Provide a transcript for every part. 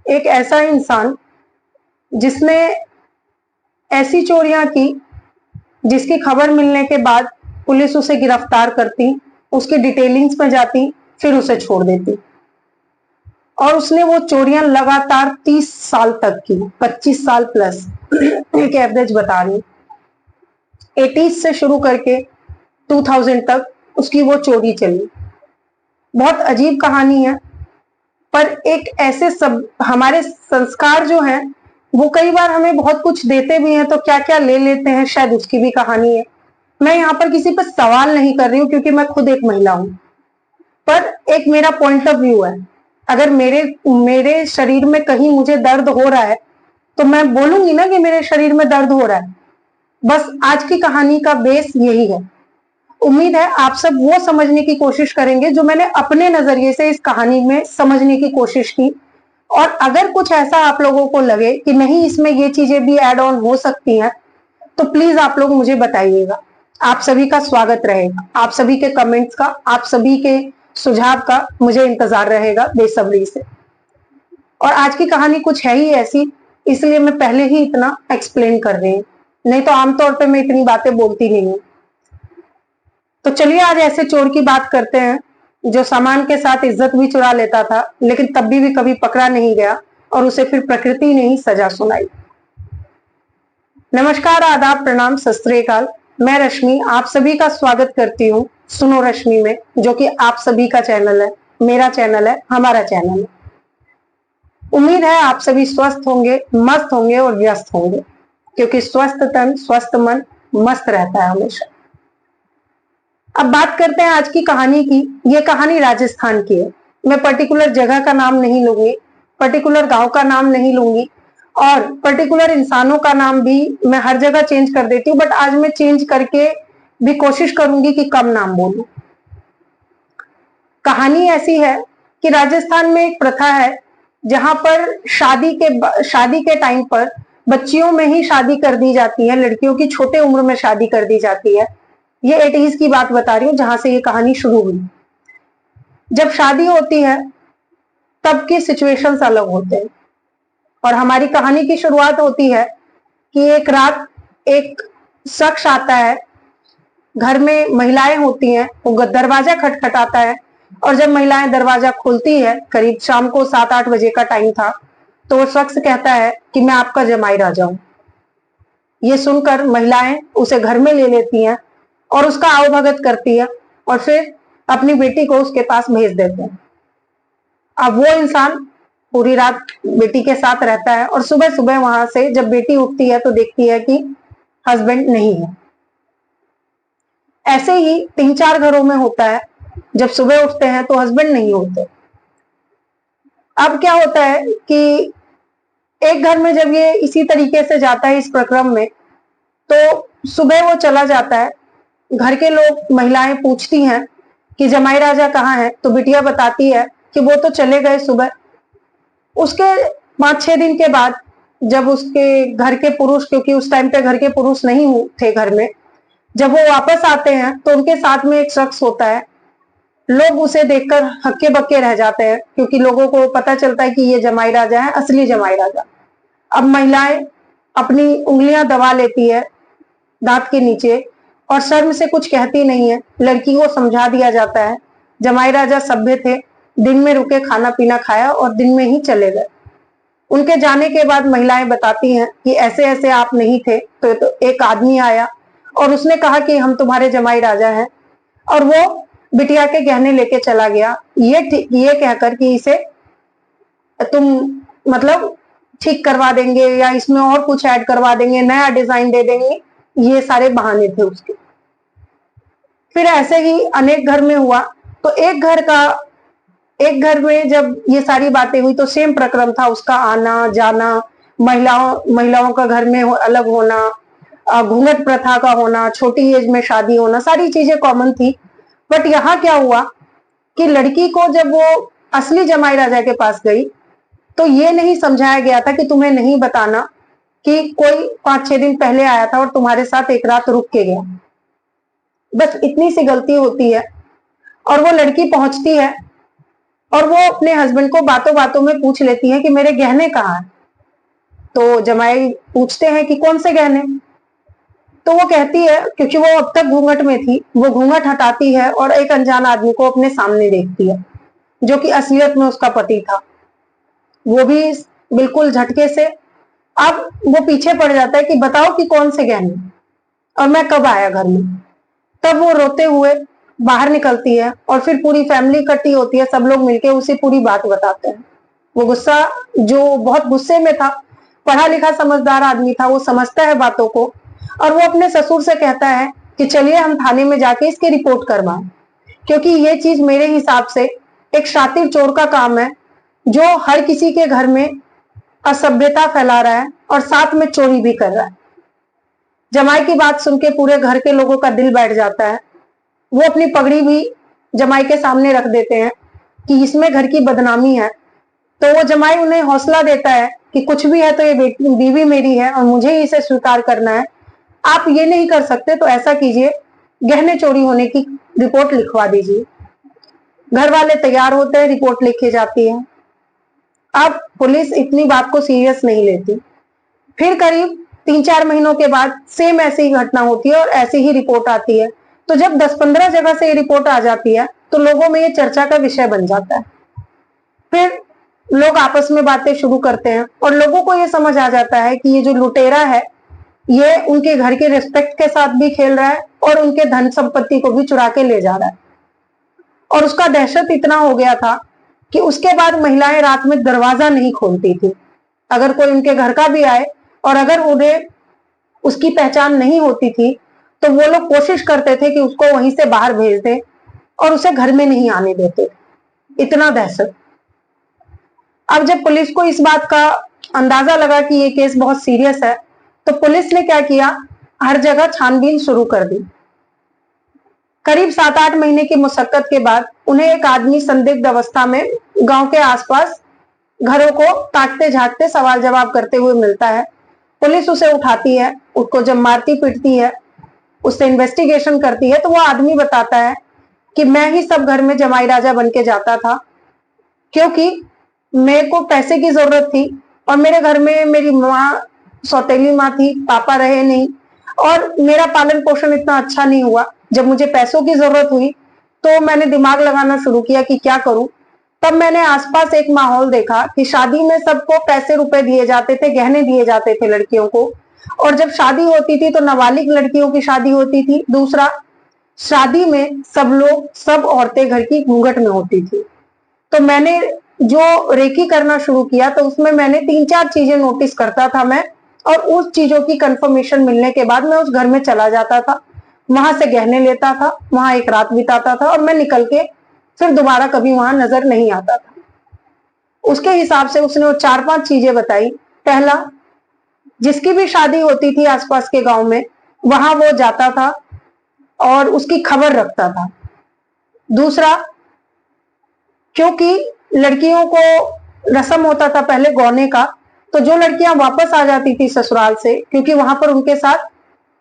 एक ऐसा इंसान जिसने ऐसी चोरियां की जिसकी खबर मिलने के बाद पुलिस उसे गिरफ्तार करती, उसकी डिटेलिंग्स में जाती, फिर उसे छोड़ देती। और उसने वो चोरियां लगातार 30 साल तक की, 25 साल प्लस एक एवरेज बता रही हूँ। 80s से शुरू करके 2000 तक उसकी वो चोरी चली। बहुत अजीब कहानी है, पर एक ऐसे सब हमारे संस्कार जो हैं वो कई बार हमें बहुत कुछ देते भी हैं, तो क्या क्या ले लेते हैं, शायद उसकी भी कहानी है। मैं यहाँ पर किसी पर सवाल नहीं कर रही हूँ क्योंकि मैं खुद एक महिला हूँ, पर एक मेरा पॉइंट ऑफ व्यू है। अगर मेरे शरीर में कहीं मुझे दर्द हो रहा है तो मैं बोलूंगी ना कि मेरे शरीर में दर्द हो रहा है। बस आज की कहानी का बेस यही है। उम्मीद है आप सब वो समझने की कोशिश करेंगे जो मैंने अपने नजरिए से इस कहानी में समझने की कोशिश की। और अगर कुछ ऐसा आप लोगों को लगे कि नहीं इसमें ये चीजें भी ऐड ऑन हो सकती हैं, तो प्लीज आप लोग मुझे बताइएगा। आप सभी का स्वागत रहेगा, आप सभी के कमेंट्स का, आप सभी के सुझाव का मुझे इंतजार रहेगा बेसब्री से। और आज की कहानी कुछ है ही ऐसी, इसलिए मैं पहले ही इतना एक्सप्लेन कर रही हूँ, नहीं तो आमतौर पर मैं इतनी बातें बोलती नहीं हूँ। तो चलिए आज ऐसे चोर की बात करते हैं जो सामान के साथ इज्जत भी चुरा लेता था, लेकिन तब भी कभी पकड़ा नहीं गया और उसे फिर प्रकृति ने ही सजा सुनाई। नमस्कार, आदाब, प्रणाम, सत श्री अकाल। मैं रश्मि आप सभी का स्वागत करती हूँ सुनो रश्मि में, जो कि आप सभी का चैनल है, मेरा चैनल है, हमारा चैनल है। उम्मीद है आप सभी स्वस्थ होंगे, मस्त होंगे और व्यस्त होंगे, क्योंकि स्वस्थ तन स्वस्थ मन मस्त रहता है हमेशा। अब बात करते हैं आज की कहानी की। ये कहानी राजस्थान की है। मैं पर्टिकुलर जगह का नाम नहीं लूंगी, पर्टिकुलर गांव का नाम नहीं लूंगी, और पर्टिकुलर इंसानों का नाम भी मैं हर जगह चेंज कर देती हूँ, बट आज मैं चेंज करके भी कोशिश करूंगी कि कम नाम बोलूं। कहानी ऐसी है कि राजस्थान में एक प्रथा है जहां पर शादी के टाइम पर बच्चियों में ही शादी कर दी जाती है, लड़कियों की छोटे उम्र में शादी कर दी जाती है। ये 80s की बात बता रही हूँ जहां से ये कहानी शुरू हुई। जब शादी होती है तब की सिचुएशंस अलग होते हैं, और हमारी कहानी की शुरुआत होती है कि एक रात एक शख्स आता है, घर में महिलाएं होती हैं, वो दरवाजा खटखटाता है, और जब महिलाएं दरवाजा खोलती है, करीब शाम को 7-8 बजे का टाइम था, तो वो शख्स कहता है कि मैं आपका जमाई राजा हूं। ये सुनकर महिलाएं उसे घर में ले लेती हैं और उसका आवभगत करती है, और फिर अपनी बेटी को उसके पास भेज देते हैं। अब वो इंसान पूरी रात बेटी के साथ रहता है, और सुबह सुबह वहां से जब बेटी उठती है तो देखती है कि हस्बैंड नहीं है। ऐसे ही 3-4 घरों में होता है, जब सुबह उठते हैं तो हस्बैंड नहीं होते। अब क्या होता है कि एक घर में जब ये इसी तरीके से जाता है इस प्रक्रम में, तो सुबह वो चला जाता है। घर के लोग, महिलाएं पूछती हैं कि जमाई राजा कहाँ है, तो बिटिया बताती है कि वो तो चले गए सुबह। उसके 5-6 दिन के बाद जब उसके घर के पुरुष, क्योंकि उस टाइम पे घर के पुरुष नहीं थे घर में, जब वो वापस आते हैं तो उनके साथ में एक शख्स होता है। लोग उसे देखकर हक्के बक्के रह जाते हैं, क्योंकि लोगों को पता चलता है कि ये जमाई राजा है, असली जमाई राजा। अब महिलाएं अपनी उंगलियां दबा लेती है दांत के नीचे, और शर्म से कुछ कहती नहीं है। लड़की को समझा दिया जाता है, जमाई राजा सभ्य थे, दिन में रुके, खाना पीना खाया और दिन में ही चले गए। उनके जाने के बाद महिलाएं बताती हैं कि ऐसे ऐसे आप नहीं थे, तो एक आदमी आया और उसने कहा कि हम तुम्हारे जमाई राजा हैं, और वो बिटिया के गहने लेके चला गया, ये कहकर कि इसे तुम मतलब ठीक करवा देंगे या इसमें और कुछ ऐड करवा देंगे, नया डिजाइन दे देंगे। ये सारे बहाने थे उसके। फिर ऐसे ही अनेक घर में हुआ। तो एक घर में जब ये सारी बातें हुई तो सेम प्रक्रम था, उसका आना जाना, महिलाओं का घर में अलग होना, घूंघट प्रथा का होना, छोटी एज में शादी होना, सारी चीजें कॉमन थी। बट यहाँ क्या हुआ कि लड़की को जब वो असली जमाई राजा के पास गई तो ये नहीं समझाया गया था कि तुम्हें नहीं बताना कि कोई 5-6 दिन पहले आया था और तुम्हारे साथ एक रात रुक के गया। बस इतनी सी गलती होती है। और वो लड़की पहुंचती है और वो अपने हस्बैंड को बातों बातों में पूछ लेती है कि मेरे गहने कहाँ हैं। तो जमाई पूछते हैं कि कौन से गहने। तो वो कहती है, क्योंकि वो अब तक घूंघट में थी, वो घूंघट हटाती है और एक अनजान आदमी को अपने सामने देखती है, जो कि असलियत में उसका पति था। वो भी बिल्कुल झटके से। अब वो पीछे पड़ जाता है कि बताओ कि कौन से गहने और मैं कब आया घर में। तब वो रोते हुए बाहर निकलती है और फिर पूरी फैमिली इकट्ठी होती है, सब लोग मिलके उसे पूरी बात बताते हैं। वो गुस्सा, जो बहुत गुस्से में था, पढ़ा लिखा समझदार आदमी था, वो समझता है बातों को और वो अपने ससुर से कहता है कि चलिए हम थाने में जाके इसकी रिपोर्ट करवाएं, क्योंकि ये चीज मेरे हिसाब से एक शातिर चोर का काम है, जो हर किसी के घर में असभ्यता फैला रहा है और साथ में चोरी भी कर रहा है। जमाई की बात सुन के पूरे घर के लोगों का दिल बैठ जाता है। वो अपनी पगड़ी भी जमाई के सामने रख देते हैं कि इसमें घर की बदनामी है। तो वो जमाई उन्हें हौसला देता है कि कुछ भी है तो ये बीवी मेरी है और मुझे ही इसे स्वीकार करना है। आप ये नहीं कर सकते तो ऐसा कीजिए, गहने चोरी होने की रिपोर्ट लिखवा दीजिए। घर वाले तैयार होते हैं, रिपोर्ट लिखी जाती है। अब पुलिस इतनी बात को सीरियस नहीं लेती। फिर करीब 3-4 महीनों के बाद सेम ऐसी ही घटना होती है और ऐसी ही रिपोर्ट आती है। तो जब 10-15 जगह से ये रिपोर्ट आ जाती है तो लोगों में ये चर्चा का विषय बन जाता है। फिर लोग आपस में बातें शुरू करते हैं और लोगों को ये समझ आ जाता है कि ये जो लुटेरा है, ये उनके घर के रिस्पेक्ट के साथ भी खेल रहा है और उनके धन संपत्ति को भी चुरा के ले जा रहा है। और उसका दहशत इतना हो गया था कि उसके बाद महिलाएं रात में दरवाजा नहीं खोलती थी। अगर कोई उनके घर का भी आए और अगर उन्हें उसकी पहचान नहीं होती थी तो वो लोग कोशिश करते थे कि उसको वहीं से बाहर भेज दें और उसे घर में नहीं आने देते। इतना दहशत। अब जब पुलिस को इस बात का अंदाजा लगा कि ये केस बहुत सीरियस है, तो पुलिस ने क्या किया, हर जगह छानबीन शुरू कर दी। करीब 7-8 महीने की मुशक्कत के बाद उन्हें एक आदमी संदिग्ध अवस्था में गांव के आसपास घरों को ताकते झांकते सवाल जवाब करते हुए मिलता है। पुलिस उसे उठाती है, उसको जब मारती पीटती है, उससे इन्वेस्टिगेशन करती है, तो वो आदमी बताता है कि मैं ही सब घर में जमाई राजा बन के जाता था, क्योंकि मेरे को पैसे की जरूरत थी और मेरे घर में मेरी माँ सौतेली माँ थी, पापा रहे नहीं और मेरा पालन पोषण इतना अच्छा नहीं हुआ। जब मुझे पैसों की जरूरत हुई तो मैंने दिमाग लगाना शुरू किया कि क्या करूं। तब मैंने आसपास एक माहौल देखा कि शादी में सबको पैसे रुपए दिए जाते थे, गहने दिए जाते थे लड़कियों को, और जब शादी होती थी तो नाबालिग लड़कियों की शादी होती थी। दूसरा, शादी में सब औरतें घर की घूंघट में होती थी। तो मैंने जो रेकी करना शुरू किया तो उसमें मैंने 3-4 चीजें नोटिस करता था मैं, और उस चीजों की कंफर्मेशन मिलने के बाद मैं उस घर में चला जाता था, वहां से गहने लेता था, वहां एक रात बिताता था और मैं निकल के फिर दोबारा कभी वहां नजर नहीं आता था। उसके हिसाब से उसने वो 4-5 चीजें बताई। पहला, जिसकी भी शादी होती थी आसपास के गांव में, वहां वो जाता था और उसकी खबर रखता था। दूसरा, क्योंकि लड़कियों को रस्म होता था पहले गौने का, तो जो लड़कियां वापस आ जाती थी ससुराल से, क्योंकि वहां पर उनके साथ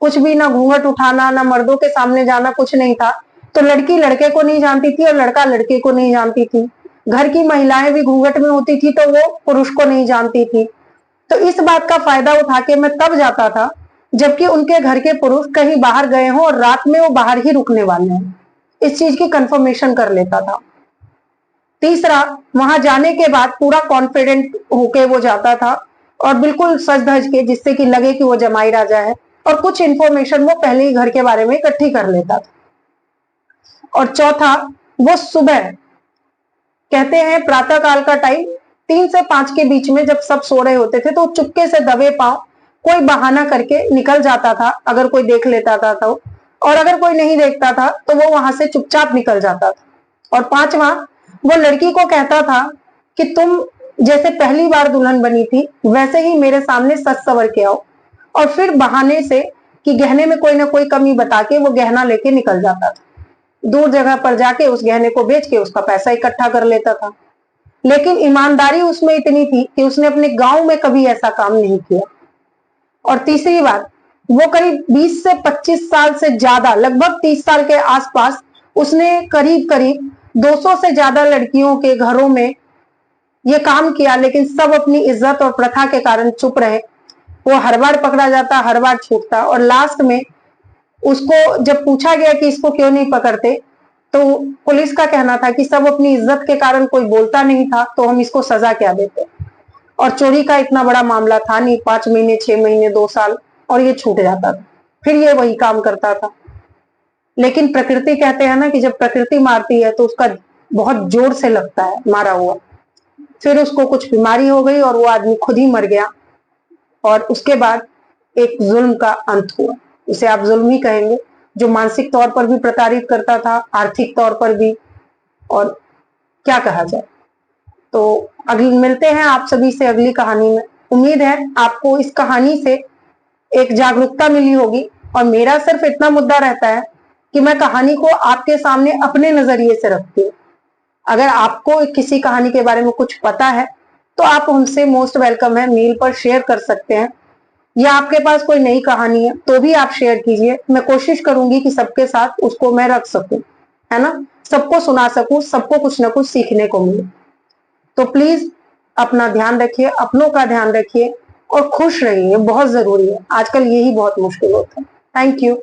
कुछ भी, ना घूंघट उठाना, ना मर्दों के सामने जाना, कुछ नहीं था, तो लड़की लड़के को नहीं जानती थी और लड़का लड़के को नहीं जानती थी। घर की महिलाएं भी घूंघट में होती थी तो वो पुरुष को नहीं जानती थी। तो इस बात का फायदा उठा के मैं तब जाता था जबकि उनके घर के पुरुष कहीं बाहर गए हों और रात में वो बाहर ही रुकने वाले हों। इस चीज की कंफर्मेशन कर लेता था। तीसरा, वहां जाने के बाद पूरा कॉन्फिडेंट होके वो जाता था और बिल्कुल सज धज के, जिससे कि लगे कि वो जमाई राजा है, और कुछ इंफॉर्मेशन वो पहले ही घर के बारे में इकट्ठी कर लेता था। और चौथा, वो सुबह, कहते हैं प्रातः काल का टाइम 3 से 5 के बीच में जब सब सो रहे होते थे तो चुपके से दबे पांव कोई बहाना करके निकल जाता था, अगर कोई देख लेता था तो, और अगर कोई नहीं देखता था तो वो वहां से चुपचाप निकल जाता था। और पांचवा, वो लड़की को कहता था कि तुम जैसे पहली बार दुल्हन बनी थी वैसे ही मेरे सामने सज सवर के आओ, और फिर बहाने से कि गहने में कोई ना कोई कमी बता के वो गहना लेके निकल जाता था। दूर जगह पर जाके उस गहने को बेच के उसका पैसा इकट्ठा कर लेता था। लेकिन ईमानदारी उसमें इतनी थी कि उसने अपने गांव में कभी ऐसा काम नहीं किया। और तीसरी बात, वो करीब 20 से 25 साल से ज्यादा, लगभग 30 साल के आसपास, उसने करीब करीब 200 से ज्यादा लड़कियों के घरों में ये काम किया, लेकिन सब अपनी इज्जत और प्रथा के कारण चुप रहे। वो हर बार पकड़ा जाता, हर बार छूटता, और लास्ट में उसको जब पूछा गया कि इसको क्यों नहीं पकड़ते, तो पुलिस का कहना था कि सब अपनी इज्जत के कारण कोई बोलता नहीं था, तो हम इसको सजा क्या देते। और चोरी का इतना बड़ा मामला था नहीं, 5 महीने, 6 महीने, 2 साल, और ये छूट जाता था, फिर ये वही काम करता था। लेकिन प्रकृति, कहते हैं ना कि जब प्रकृति मारती है तो उसका बहुत जोर से लगता है मारा हुआ। फिर उसको कुछ बीमारी हो गई और वो आदमी खुद ही मर गया, और उसके बाद एक जुल्म का अंत हुआ। इसे आप जुल्म ही कहेंगे, जो मानसिक तौर पर भी प्रताड़ित करता था, आर्थिक तौर पर भी, और क्या कहा जाए। तो अगली मिलते हैं आप सभी से अगली कहानी में। उम्मीद है आपको इस कहानी से एक जागरूकता मिली होगी, और मेरा सिर्फ इतना मुद्दा रहता है कि मैं कहानी को आपके सामने अपने नजरिए से रखती हूँ। अगर आपको किसी कहानी के बारे में कुछ पता है तो आप हमसे मोस्ट वेलकम है, मेल पर शेयर कर सकते हैं, या आपके पास कोई नई कहानी है तो भी आप शेयर कीजिए। मैं कोशिश करूंगी कि सबके साथ उसको मैं रख सकूं, है ना, सबको सुना सकूं, सबको कुछ ना कुछ सीखने को मिले। तो प्लीज अपना ध्यान रखिए, अपनों का ध्यान रखिए, और खुश रहिए, बहुत जरूरी है, आजकल यही बहुत मुश्किल होता है। Thank you.